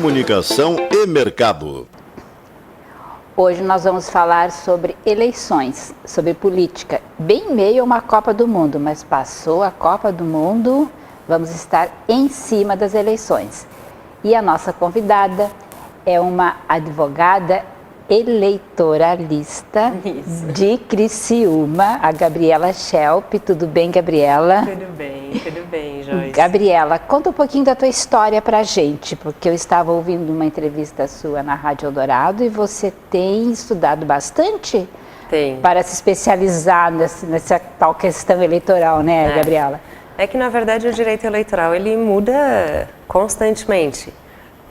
Comunicação e mercado. Hoje nós vamos falar sobre eleições, sobre política, bem em meio a uma Copa do Mundo, mas passou a Copa do Mundo, vamos estar em cima das eleições. E a nossa convidada é uma advogada eleitoralista de Criciúma, a Gabriela Schelp. Tudo bem, Gabriela? Tudo bem, Joyce. Gabriela, conta um pouquinho da tua história pra gente, porque eu estava ouvindo uma entrevista sua na Rádio Eldorado e você tem estudado bastante para se especializar nessa tal questão eleitoral, né, Gabriela? É que, na verdade, o direito eleitoral, ele muda constantemente.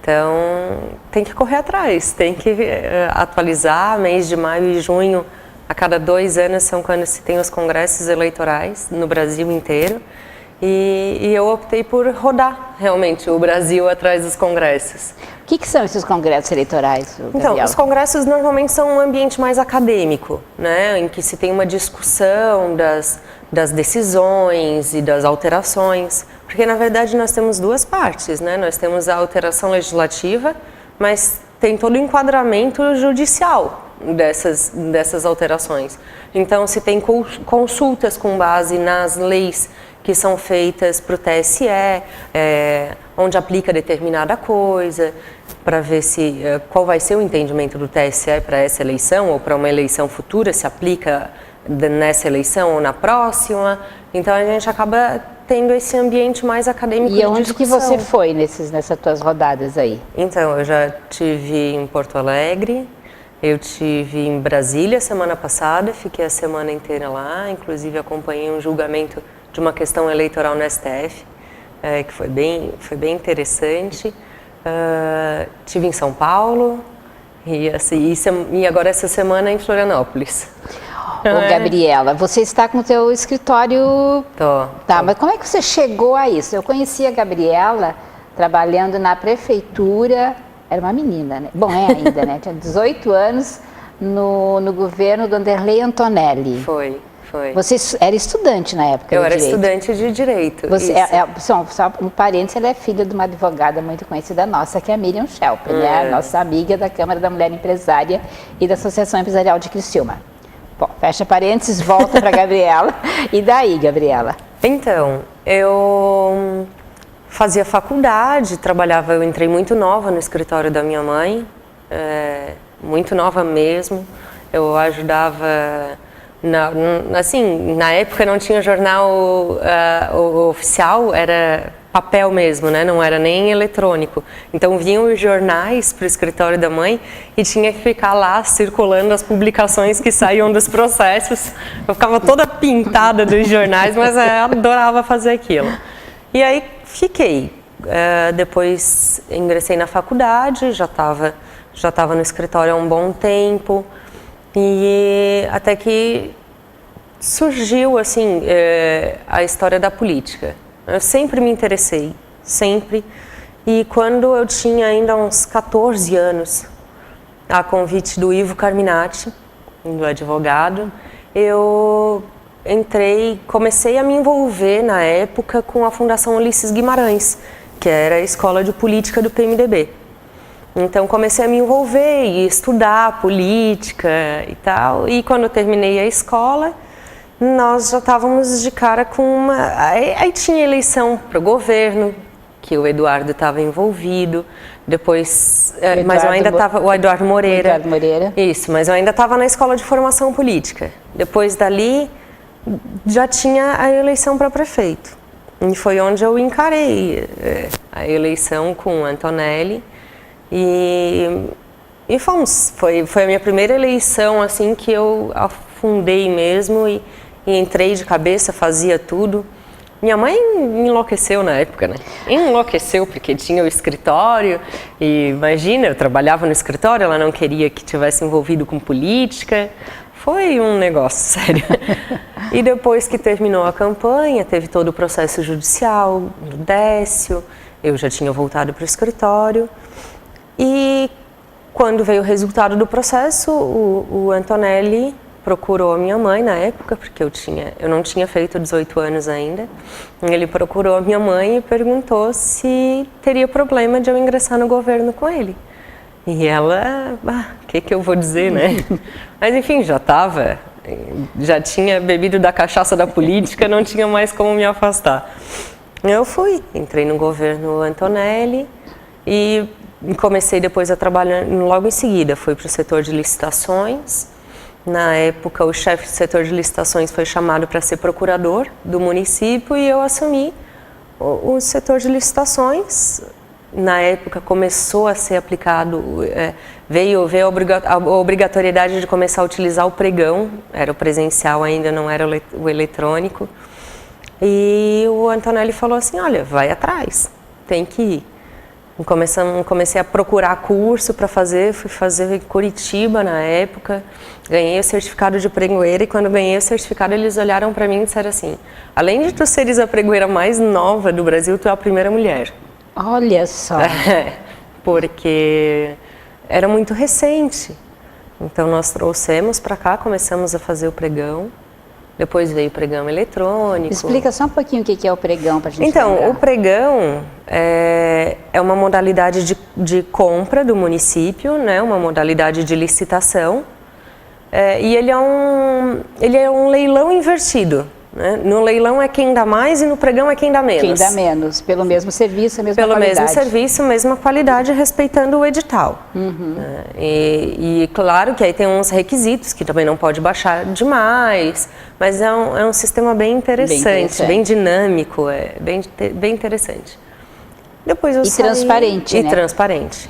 Então, tem que correr atrás, tem que atualizar. Mês de maio e junho, a cada 2 anos, são quando se tem os congressos eleitorais no Brasil inteiro. E eu optei por rodar, realmente, o Brasil atrás dos congressos. O que são esses congressos eleitorais, Gabriela? Então, os congressos normalmente são um ambiente mais acadêmico, né, em que se tem uma discussão das decisões e das alterações, porque na verdade nós temos duas partes, né? Nós temos a alteração legislativa, mas tem todo o enquadramento judicial dessas alterações. Então se tem consultas com base nas leis que são feitas para o TSE, onde aplica determinada coisa, para ver qual vai ser o entendimento do TSE para essa eleição ou para uma eleição futura, se aplica nessa eleição ou na próxima. Então a gente acaba tendo esse ambiente mais acadêmico de discussão. E onde que você foi nessas tuas rodadas aí? Então, eu já tive em Porto Alegre, eu tive em Brasília semana passada, fiquei a semana inteira lá, inclusive acompanhei um julgamento de uma questão eleitoral no STF, que foi bem interessante. Tive em São Paulo e agora essa semana em Florianópolis. Ô, Gabriela, você está com o teu escritório... Tô. Mas como é que você chegou a isso? Eu conheci a Gabriela trabalhando na prefeitura, era uma menina, né? Bom, é ainda, né? Tinha 18 anos no governo do Anderley Antonelli. Foi. Você era estudante na época Eu de era direito. estudante de direito. Você só um parênteses, ela é filha de uma advogada muito conhecida nossa, que é a Miriam Schelp, né? Nossa amiga da Câmara da Mulher Empresária e da Associação Empresarial de Criciúma. Bom, fecha parênteses, volta para a Gabriela. E daí, Gabriela? Então, eu fazia faculdade, eu entrei muito nova no escritório da minha mãe, muito nova mesmo. Eu ajudava, na época não tinha jornal oficial, era papel mesmo, né? Não era nem eletrônico. Então vinham os jornais para o escritório da mãe e tinha que ficar lá circulando as publicações que saíam dos processos. Eu ficava toda pintada dos jornais, mas eu adorava fazer aquilo. E aí fiquei. Depois ingressei na faculdade, já estava no escritório há um bom tempo, e até que surgiu assim a história da política. Eu sempre me interessei, sempre. E quando eu tinha ainda uns 14 anos, a convite do Ivo Carminati, do advogado, eu comecei a me envolver na época com a Fundação Ulisses Guimarães, que era a escola de política do PMDB. Então comecei a me envolver e estudar política e tal. E quando eu terminei a escola, nós já estávamos de cara com Aí tinha eleição para o governo, que o Eduardo estava envolvido, depois... mas eu ainda estava... O Eduardo Moreira. Eduardo Moreira. Isso, mas eu ainda estava na escola de formação política. Depois dali, já tinha a eleição para prefeito. E foi onde eu encarei a eleição com o Antonelli. E foi a minha primeira eleição, assim, que eu afundei mesmo e entrei de cabeça, fazia tudo. Minha mãe enlouqueceu na época, né? Enlouqueceu porque tinha o escritório e, imagina, eu trabalhava no escritório, ela não queria que tivesse envolvido com política. Foi um negócio sério. E depois que terminou a campanha, teve todo o processo judicial do Décio, eu já tinha voltado para o escritório. E quando veio o resultado do processo, o Antonelli procurou a minha mãe na época, porque eu não tinha feito 18 anos ainda. Ele procurou a minha mãe e perguntou se teria problema de eu ingressar no governo com ele. E ela, o que eu vou dizer, né? Mas enfim, já tinha bebido da cachaça da política, não tinha mais como me afastar. Eu entrei no governo Antonelli e comecei depois a trabalhar logo em seguida. Fui para o setor de licitações. Na época, o chefe do setor de licitações foi chamado para ser procurador do município e eu assumi o setor de licitações. Na época, começou a ser aplicado, veio a obrigatoriedade de começar a utilizar o pregão, era o presencial ainda, não era o eletrônico. E o Antonelli falou assim, olha, vai atrás, tem que ir. Comecei a procurar curso para fazer, fui fazer em Curitiba na época, ganhei o certificado de pregoeira e quando ganhei o certificado eles olharam para mim e disseram assim, além de tu seres a pregoeira mais nova do Brasil, tu é a primeira mulher. Olha só! Porque era muito recente, então nós trouxemos para cá, começamos a fazer o pregão. Depois veio o pregão eletrônico. Explica só um pouquinho o que é o pregão para a gente Então, lembrar. o pregão é uma modalidade de compra do município, né? Uma modalidade de licitação. E ele é um leilão invertido. Né? No leilão é quem dá mais e no pregão é quem dá menos. Quem dá menos, pelo mesmo serviço, a mesma pelo qualidade. Mesmo serviço, mesma qualidade, respeitando o edital. E claro que aí tem uns requisitos que também não pode baixar demais, mas é um sistema bem interessante, bem dinâmico, bem interessante. Depois eu saí, transparente, né?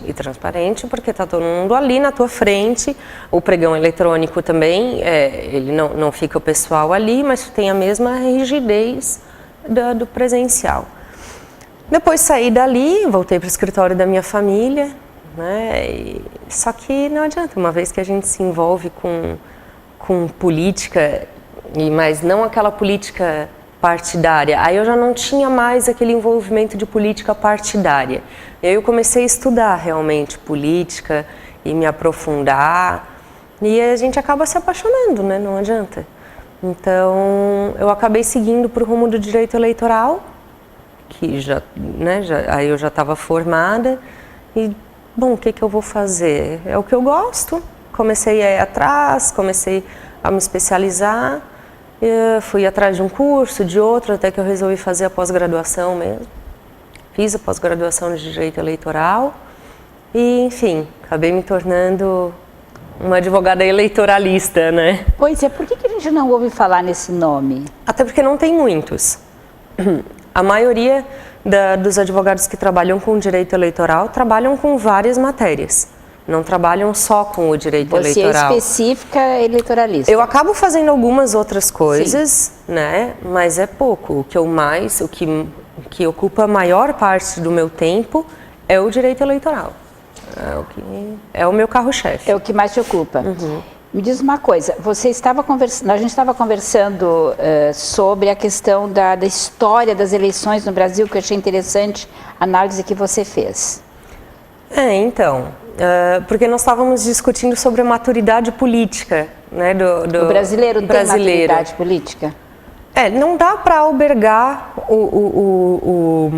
E transparente, porque está todo mundo ali na tua frente. O pregão eletrônico também, ele não fica o pessoal ali, mas tem a mesma rigidez do presencial. Depois saí dali, voltei para o escritório da minha família, né? Só que não adianta, uma vez que a gente se envolve com política, mas não aquela política partidária, aí eu já não tinha mais aquele envolvimento de política partidária. E aí eu comecei a estudar realmente política e me aprofundar, e a gente acaba se apaixonando, né? Não adianta. Então, eu acabei seguindo para o rumo do direito eleitoral, que aí eu já estava formada, e, bom, o que eu vou fazer? É o que eu gosto. Comecei a ir atrás, comecei a me especializar, fui atrás de um curso, de outro, até que eu resolvi fazer a pós-graduação mesmo. Fiz a pós-graduação de Direito Eleitoral e, enfim, acabei me tornando uma advogada eleitoralista, né? Pois é, por que a gente não ouve falar nesse nome? Até porque não tem muitos. A maioria dos advogados que trabalham com direito eleitoral trabalham com várias matérias. Não trabalham só com o direito eleitoral. Você é específica eleitoralista. Eu acabo fazendo algumas outras coisas, né? Mas é pouco. O que ocupa a maior parte do meu tempo é o direito eleitoral. É o meu carro-chefe. É o que mais te ocupa. Me diz uma coisa, a gente estava conversando sobre a questão da história das eleições no Brasil, que eu achei interessante a análise que você fez. Porque nós estávamos discutindo sobre a maturidade política, né, do o brasileiro tem maturidade política? Não dá para albergar o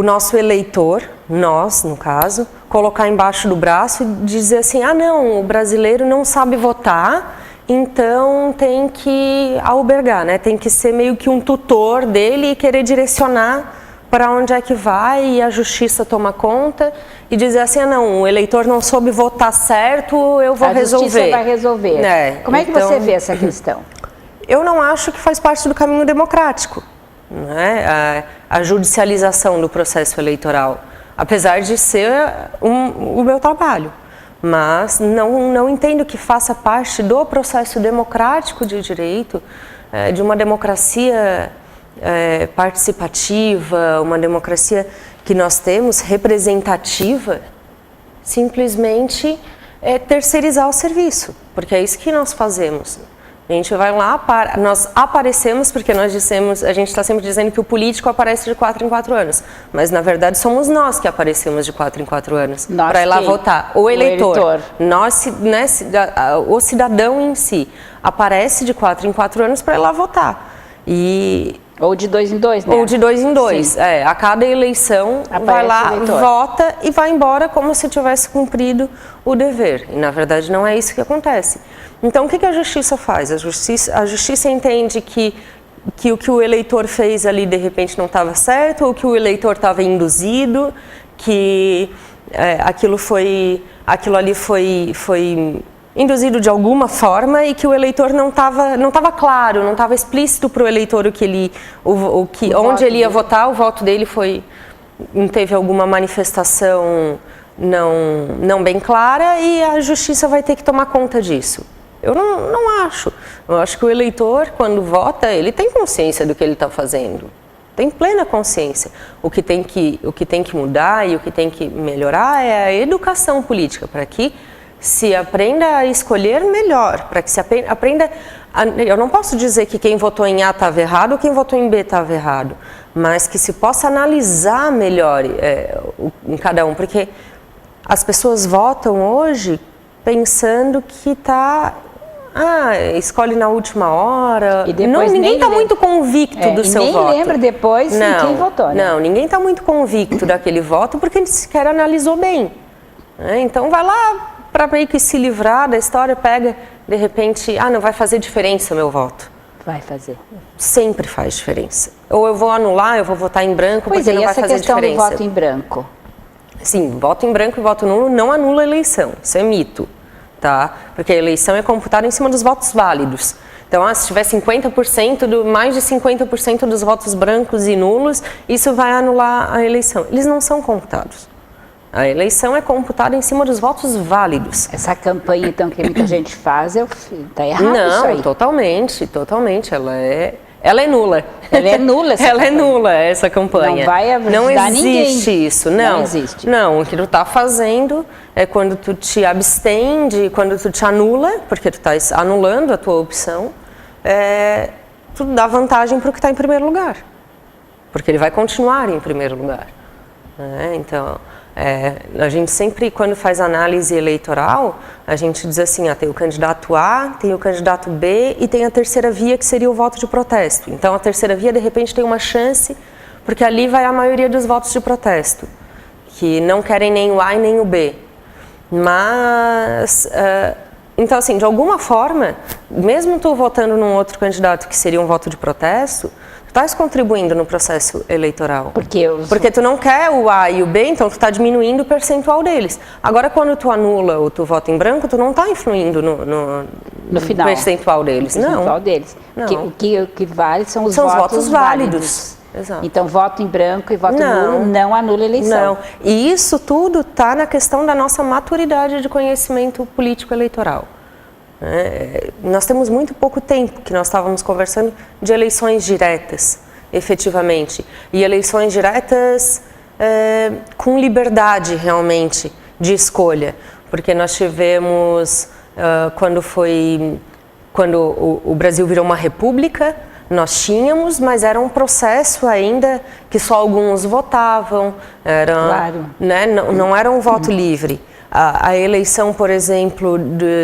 nosso eleitor, nós, no caso, colocar embaixo do braço e dizer assim, não, o brasileiro não sabe votar, então tem que albergar, né, tem que ser meio que um tutor dele e querer direcionar para onde é que vai e a justiça toma conta e dizer assim, não, o eleitor não soube votar certo, eu vou resolver. A justiça vai resolver. Como é que você vê essa questão? Eu não acho que faz parte do caminho democrático, né? A judicialização do processo eleitoral, apesar de ser o meu trabalho. Mas não entendo que faça parte do processo democrático de direito, de uma democracia participativa, uma democracia que nós temos, representativa, simplesmente terceirizar o serviço, porque é isso que nós fazemos. A gente vai lá, nós aparecemos porque nós dissemos, a gente está sempre dizendo que o político aparece de 4 em 4 anos, mas na verdade somos nós que aparecemos de 4 em 4 anos para ir lá votar. O eleitor. Nós, né, o cidadão em si aparece de 4 em 4 anos para ir lá votar. Ou de 2 em 2, né? Ou de 2 em 2. A cada eleição vai lá, vota e vai embora como se tivesse cumprido o dever. E na verdade não é isso que acontece. Então o que a justiça faz? A justiça entende que o que o eleitor fez ali de repente não estava certo, ou que o eleitor estava induzido, que aquilo ali foi induzido de alguma forma e que o eleitor não estava claro, não estava explícito para o eleitor onde ele ia votar, o voto dele teve alguma manifestação não bem clara e a justiça vai ter que tomar conta disso. Eu não acho. Eu acho que o eleitor, quando vota, ele tem consciência do que ele está fazendo. Tem plena consciência. O que tem que mudar e o que tem que melhorar é a educação política, para que se aprenda a escolher melhor, para que se aprenda... Eu não posso dizer que quem votou em A estava errado ou quem votou em B estava errado, mas que se possa analisar melhor em cada um, porque as pessoas votam hoje pensando que escolhe na última hora. E depois ninguém está muito convicto do seu voto. Nem lembra depois quem votou, né? Não, ninguém está muito convicto daquele voto porque ele sequer analisou bem. Então vai lá para meio que se livrar da história, pega, de repente, não vai fazer diferença o meu voto. Vai fazer. Sempre faz diferença. Ou eu vou anular, eu vou votar em branco, porque não vai fazer diferença. Pois é, essa questão do voto em branco? Sim, voto em branco e voto nulo não anula a eleição, isso é mito, tá? Porque a eleição é computada em cima dos votos válidos. Então, se tiver mais de 50% dos votos brancos e nulos, isso vai anular a eleição. Eles não são computados. A eleição é computada em cima dos votos válidos. Essa campanha, então, que muita gente faz, está errado isso aí? Não, totalmente. Ela é nula. Ela é nula essa Ela campanha. É nula essa campanha. Não vai ajudar ninguém. Não existe ninguém. Isso. Não existe. Não, o que tu está fazendo é quando tu te abstém, quando tu te anula, porque tu estás anulando a tua opção, tu dá vantagem para o que está em primeiro lugar. Porque ele vai continuar em primeiro lugar. Então... a gente sempre, quando faz análise eleitoral, a gente diz assim, tem o candidato A, tem o candidato B e tem a terceira via, que seria o voto de protesto. Então, a terceira via, de repente, tem uma chance, porque ali vai a maioria dos votos de protesto, que não querem nem o A e nem o B. Mas, então, assim, de alguma forma, mesmo tu votando num outro candidato, que seria um voto de protesto, tu estás contribuindo no processo eleitoral. Porque tu não quer o A e o B, então tu está diminuindo o percentual deles. Agora, quando tu anula ou tu vota em branco, tu não está influindo no final, percentual deles. No percentual deles. Não. O que vale são os votos válidos. Exato. Então, voto em branco e voto nulo não anula a eleição. Não. E isso tudo está na questão da nossa maturidade de conhecimento político eleitoral. Nós temos muito pouco tempo, que nós estávamos conversando de eleições diretas, efetivamente, e eleições diretas com liberdade realmente de escolha, porque nós tivemos, quando o Brasil virou uma república, nós tínhamos, mas era um processo ainda que só alguns votavam, claro. Não era um voto livre. A eleição, por exemplo,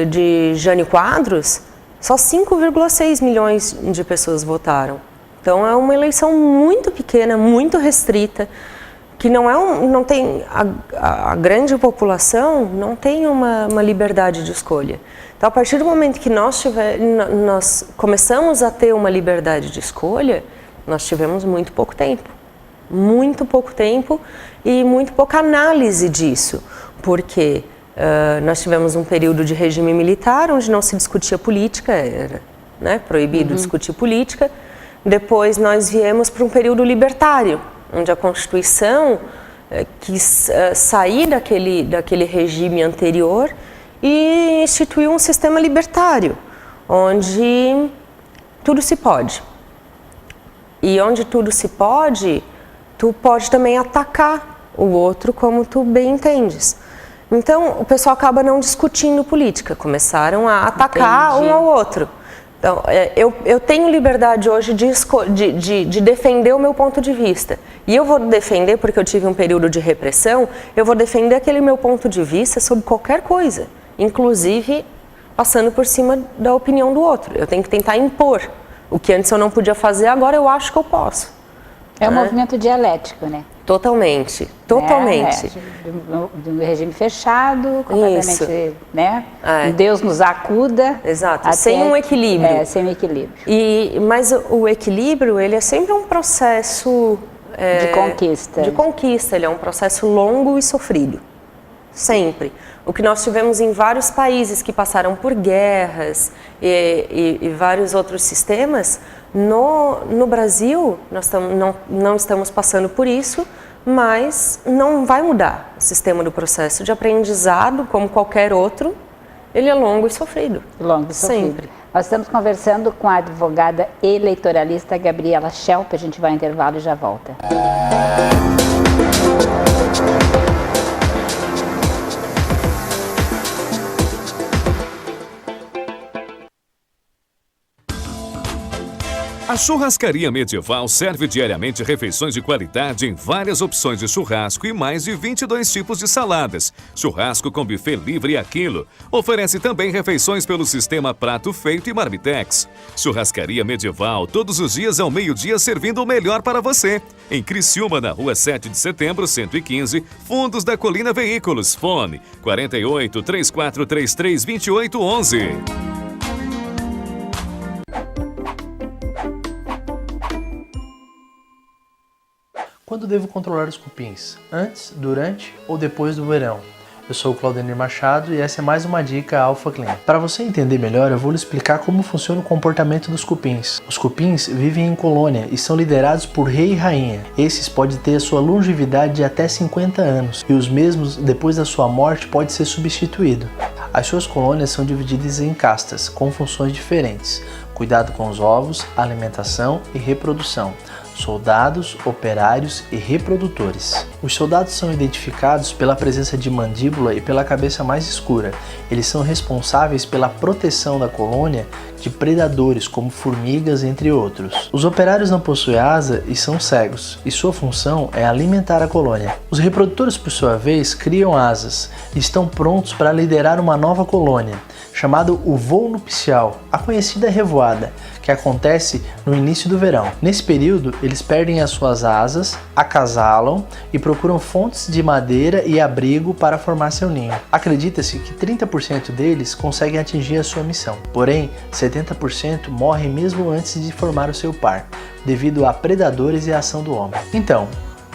de Jânio Quadros, só 5,6 milhões de pessoas votaram. Então, é uma eleição muito pequena, muito restrita, que não tem a grande população não tem uma liberdade de escolha. Então, a partir do momento que nós começamos a ter uma liberdade de escolha, nós tivemos muito pouco tempo e muito pouca análise disso. Porque nós tivemos um período de regime militar onde não se discutia política, era proibido discutir política. Depois nós viemos para um período libertário, onde a Constituição quis sair daquele regime anterior e instituiu um sistema libertário, onde tudo se pode. E onde tudo se pode, tu pode também atacar o outro como tu bem entendes. Então, o pessoal acaba não discutindo política, começaram a atacar um ao outro. Então, eu tenho liberdade hoje de defender o meu ponto de vista. E eu vou defender, porque eu tive um período de repressão, eu vou defender aquele meu ponto de vista sobre qualquer coisa, inclusive passando por cima da opinião do outro. Eu tenho que tentar impor. O que antes eu não podia fazer, agora eu acho que eu posso. É um movimento dialético, né? Totalmente, totalmente. De um regime fechado, completamente, né? Deus nos acuda. Exato, sem um equilíbrio. Sem um equilíbrio. Mas o equilíbrio, ele é sempre um processo... de conquista. De conquista, ele é um processo longo e sofrido. Sempre. O que nós tivemos em vários países que passaram por guerras e vários outros sistemas, no Brasil nós não estamos passando por isso, mas não vai mudar o sistema do processo de aprendizado, como qualquer outro, ele é longo e sofrido. Longo e sofrido. Sempre. Nós estamos conversando com a advogada eleitoralista Gabriela Schelp, a gente vai ao intervalo e já volta. A Churrascaria Medieval serve diariamente refeições de qualidade em várias opções de churrasco e mais de 22 tipos de saladas. Churrasco com buffet livre a quilo. Oferece também refeições pelo sistema Prato Feito e Marmitex. Churrascaria Medieval, todos os dias ao meio-dia servindo o melhor para você. Em Criciúma, na rua 7 de setembro, 115, Fundos da Colina Veículos. Fone 48 3433 2811. Quando devo controlar os cupins? Antes, durante ou depois do verão? Eu sou o Claudenir Machado e essa é mais uma dica Alpha Clean. Para você entender melhor, eu vou lhe explicar como funciona o comportamento dos cupins. Os cupins vivem em colônia e são liderados por rei e rainha. Esses podem ter a sua longevidade de até 50 anos e os mesmos, depois da sua morte, pode ser substituído. As suas colônias são divididas em castas, com funções diferentes. Cuidado com os ovos, alimentação e reprodução. Soldados, operários e reprodutores. Os soldados são identificados pela presença de mandíbula e pela cabeça mais escura. Eles são responsáveis pela proteção da colônia de predadores como formigas, entre outros. Os operários não possuem asa e são cegos, e sua função é alimentar a colônia. Os reprodutores, por sua vez, criam asas e estão prontos para liderar uma nova colônia, chamado o voo nupcial, a conhecida revoada, que acontece no início do verão. Nesse período, eles perdem as suas asas, acasalam e procuram fontes de madeira e abrigo para formar seu ninho. Acredita-se que 30% deles conseguem atingir a sua missão, porém 70% morrem mesmo antes de formar o seu par, devido a predadores e a ação do homem. Então,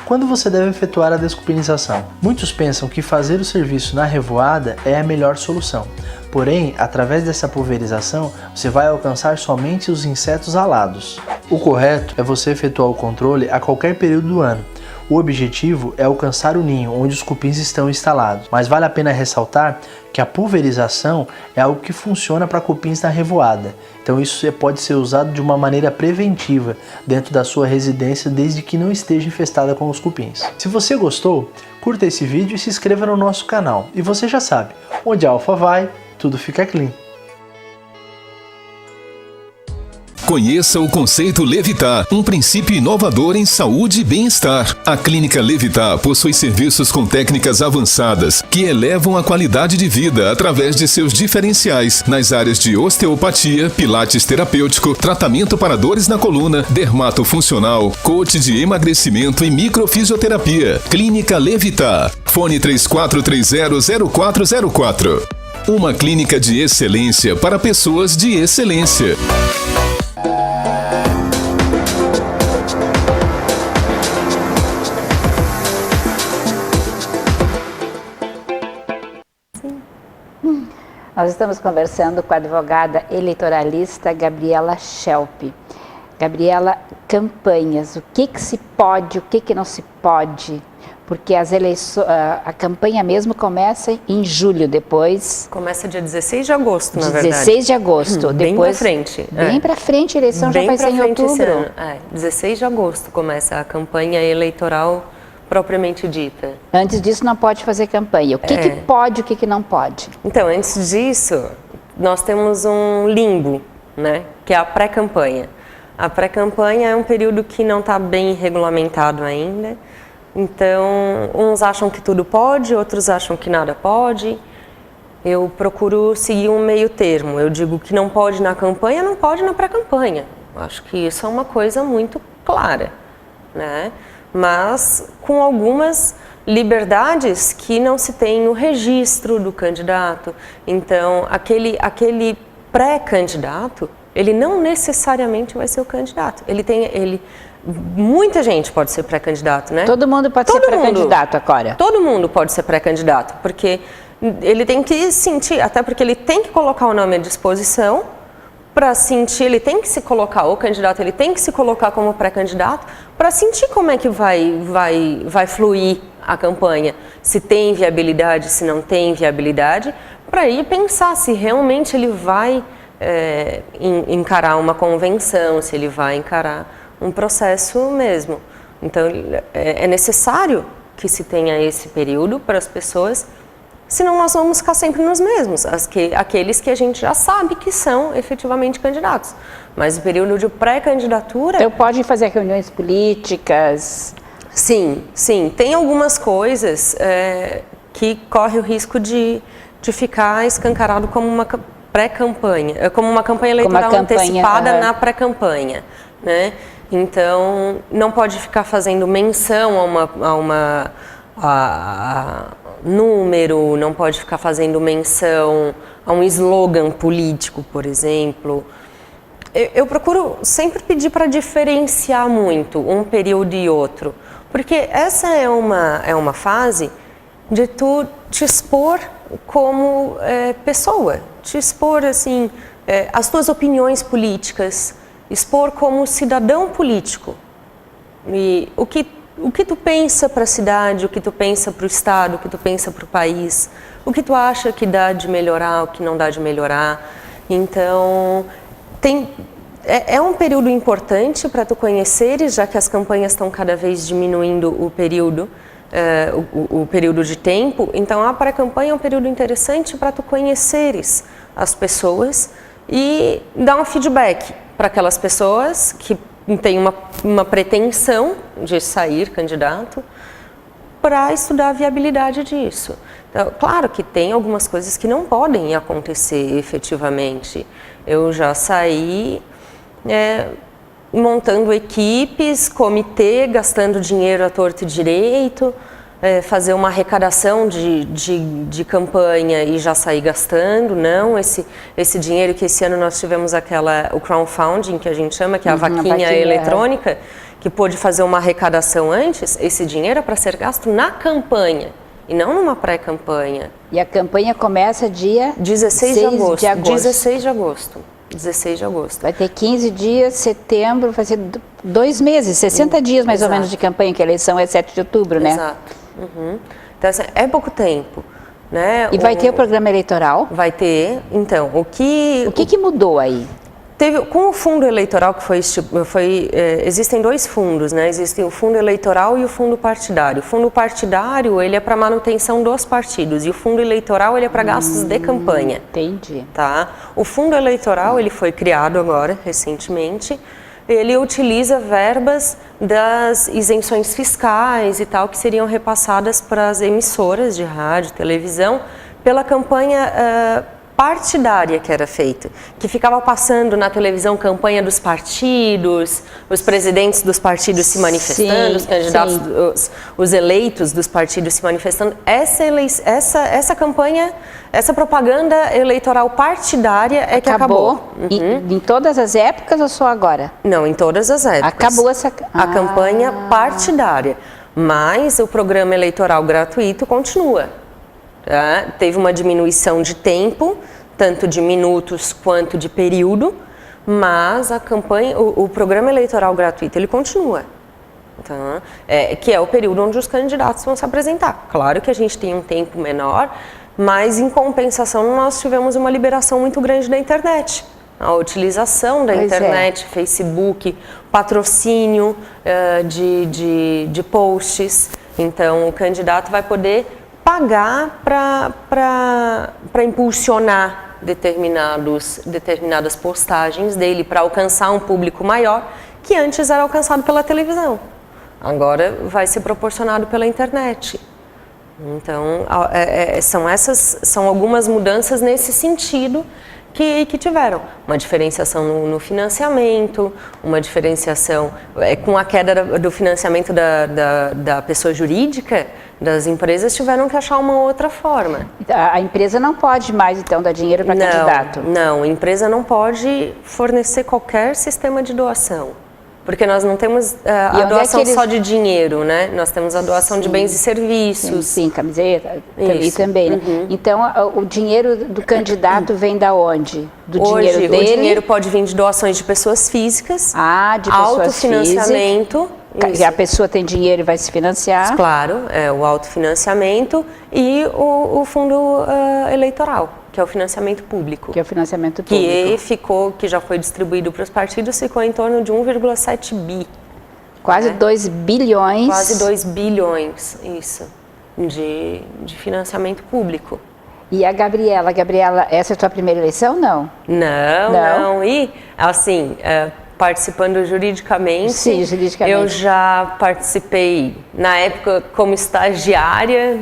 quando você deve efetuar a descupinização? Muitos pensam que fazer o serviço na revoada é a melhor solução. Porém, através dessa pulverização, você vai alcançar somente os insetos alados. O correto é você efetuar o controle a qualquer período do ano. O objetivo é alcançar o ninho onde os cupins estão instalados, mas vale a pena ressaltar que a pulverização é algo que funciona para cupins na revoada. Então isso pode ser usado de uma maneira preventiva dentro da sua residência desde que não esteja infestada com os cupins. Se você gostou, curta esse vídeo e se inscreva no nosso canal. E você já sabe, onde a Alpha vai, tudo fica clean. Conheça o conceito Levitar, um princípio inovador em saúde e bem-estar. A Clínica Levitar possui serviços com técnicas avançadas que elevam a qualidade de vida através de seus diferenciais nas áreas de osteopatia, pilates terapêutico, tratamento para dores na coluna, dermatofuncional, coach de emagrecimento e microfisioterapia. Clínica Levitar. Fone 3430-0404. Uma clínica de excelência para pessoas de excelência. Nós estamos conversando com a advogada eleitoralista Gabriela Schelp. Gabriela, campanhas, o que se pode, o que não se pode? Porque as eleições, a campanha mesmo começa em julho, depois... Começa dia 16 de agosto, na verdade. 16 de agosto. Bem depois, pra frente. Bem pra frente, a eleição já vai ser em outubro. 16 de agosto começa a campanha eleitoral propriamente dita. Antes disso não pode fazer campanha. O que pode, o que não pode? Então, antes disso, nós temos um limbo, né? Que é a pré-campanha. A pré-campanha é um período que não está bem regulamentado ainda. Então, uns acham que tudo pode, outros acham que nada pode. Eu procuro seguir um meio termo. Eu digo que não pode na campanha, não pode na pré-campanha. Acho que isso é uma coisa muito clara, né? Mas com algumas liberdades que não se tem no registro do candidato. Então, aquele pré-candidato, ele não necessariamente vai ser o candidato. Muita gente pode ser pré-candidato, né? Todo mundo pode ser pré-candidato agora. Todo mundo pode ser pré-candidato, porque ele tem que sentir, até porque ele tem que colocar o nome à disposição para sentir, ele tem que se colocar, o candidato ele tem que se colocar como pré-candidato para sentir como é que vai fluir a campanha, se tem viabilidade, se não tem viabilidade, para ir pensar se realmente ele vai encarar uma convenção, se ele vai encarar um processo mesmo. Então, é necessário que se tenha esse período para as pessoas, senão nós vamos ficar sempre nos mesmos, aqueles que a gente já sabe que são efetivamente candidatos. Mas o período de pré-candidatura... Então pode fazer reuniões políticas? Sim. Tem algumas coisas que corre o risco de ficar escancarado como uma pré-campanha, como uma campanha eleitoral antecipada na pré-campanha, né? Então, não pode ficar fazendo menção a número, não pode ficar fazendo menção a um slogan político, por exemplo. Eu procuro sempre pedir para diferenciar muito um período e outro, porque essa é uma fase de tu te expor como pessoa, te expor assim, as tuas opiniões políticas, expor como cidadão político. E o que tu pensa para a cidade, o que tu pensa para o estado, o que tu pensa para o país, o que tu acha que dá de melhorar, o que não dá de melhorar. Então, é um período importante para tu conheceres, já que as campanhas estão cada vez diminuindo o período, o período de tempo. Então, a pré-campanha é um período interessante para tu conheceres as pessoas e dar um feedback para aquelas pessoas que têm uma pretensão de sair candidato, para estudar a viabilidade disso. Então, claro que tem algumas coisas que não podem acontecer efetivamente. Eu já saí montando equipes, comitê, gastando dinheiro à torto e direito, fazer uma arrecadação de campanha e já sair gastando, não, esse dinheiro que esse ano nós tivemos o crowdfunding, que a gente chama, que é a vaquinha eletrônica, que pôde fazer uma arrecadação antes, esse dinheiro é para ser gasto na campanha e não numa pré-campanha. E a campanha começa dia 16 de agosto. 16 de agosto. 16 de agosto. Vai ter 15 dias, setembro, vai ser 2 meses, 60 dias mais ou menos de campanha, que a eleição é 7 de outubro, né? Exato. Então, assim, é pouco tempo, né? E vai ter o programa eleitoral? Vai ter. Então, o que mudou aí? Com o fundo eleitoral que existem 2 fundos, né? Existem o fundo eleitoral e o fundo partidário. O fundo partidário, ele é para manutenção dos partidos e o fundo eleitoral, ele é para gastos de campanha. Entendi. Tá? O fundo eleitoral, ele foi criado agora, recentemente. Ele utiliza verbas das isenções fiscais e tal, que seriam repassadas para as emissoras de rádio, televisão, pela campanha partidária que era feita, que ficava passando na televisão campanha dos partidos, os presidentes dos partidos se manifestando, os candidatos, os eleitos dos partidos se manifestando. Essa campanha, essa propaganda eleitoral partidária é que acabou. Em todas as épocas ou só agora? Não, em todas as épocas. Acabou a campanha partidária, mas o programa eleitoral gratuito continua. Tá? Teve uma diminuição de tempo, tanto de minutos quanto de período, mas a campanha, o programa eleitoral gratuito, ele continua. Tá? Que é o período onde os candidatos vão se apresentar. Claro que a gente tem um tempo menor, mas em compensação nós tivemos uma liberação muito grande da internet. A utilização da internet, Facebook, patrocínio de posts. Então, o candidato vai poder pagar para impulsionar determinadas postagens dele para alcançar um público maior, que antes era alcançado pela televisão. Agora vai ser proporcionado pela internet. Então, são algumas mudanças nesse sentido que tiveram. Uma diferenciação no financiamento, uma diferenciação com a queda do financiamento da pessoa jurídica, das empresas tiveram que achar uma outra forma. A empresa não pode mais, então, dar dinheiro para candidato? Não, a empresa não pode fornecer qualquer sistema de doação. Porque nós não temos a doação só de dinheiro, né? Nós temos a doação de bens e serviços. Sim, camiseta e também, né? Então, o dinheiro do candidato vem da onde? Do dinheiro dele? O dinheiro pode vir de doações de pessoas físicas. De pessoas autofinanciamento. E a pessoa tem dinheiro e vai se financiar. Claro, o autofinanciamento e o fundo eleitoral, que é o financiamento público. Que é o financiamento público. Que já foi distribuído para os partidos, ficou em torno de 1,7 bi. Quase 2 bilhões. Quase 2 bilhões, isso, de financiamento público. E a Gabriela? Gabriela, essa é a tua primeira eleição, não? Não. E, assim, participando juridicamente, sim, juridicamente, eu já participei, na época, como estagiária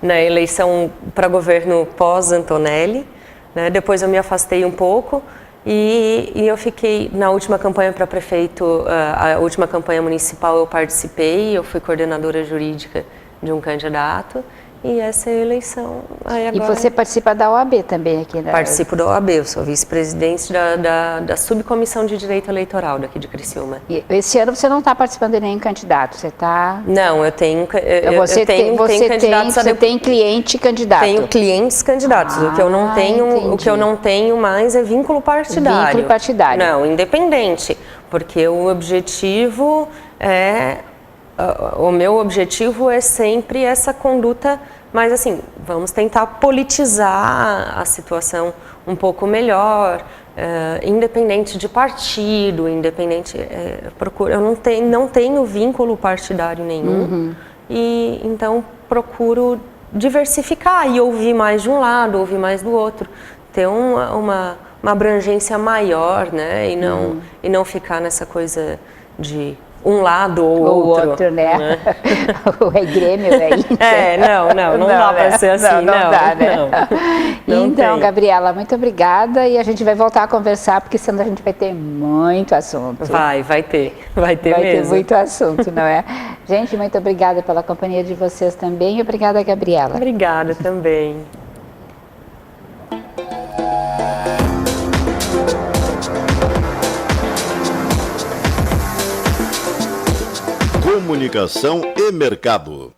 na eleição para governo pós-Antonelli, né? Depois eu me afastei um pouco e eu fiquei na última campanha para prefeito, a última campanha municipal eu participei, eu fui coordenadora jurídica de um candidato e essa é a eleição. Aí agora... E você participa da OAB também aqui, né? Participo da OAB, eu sou vice-presidente da subcomissão de direito eleitoral daqui de Criciúma. E esse ano você não está participando de nenhum candidato, você está... Não, eu tenho Você tem cliente candidato. Tenho clientes candidatos. O que eu não tenho mais é vínculo partidário. Vínculo partidário. Não, independente, porque o objetivo o meu objetivo é sempre essa conduta, mas assim, vamos tentar politizar a situação um pouco melhor, independente de partido, eu não tenho vínculo partidário nenhum, e então procuro diversificar e ouvir mais de um lado, ouvir mais do outro, ter uma abrangência maior, né, e não ficar nessa coisa de um lado ou outro, né? É Grêmio aí. Não dá para ser assim, não dá, né? Então, Gabriela, muito obrigada e a gente vai voltar a conversar, porque senão a gente vai ter muito assunto. Vai ter mesmo. Vai ter muito assunto, não é? Gente, muito obrigada pela companhia de vocês também e obrigada, Gabriela. Obrigada também. Comunicação e mercado.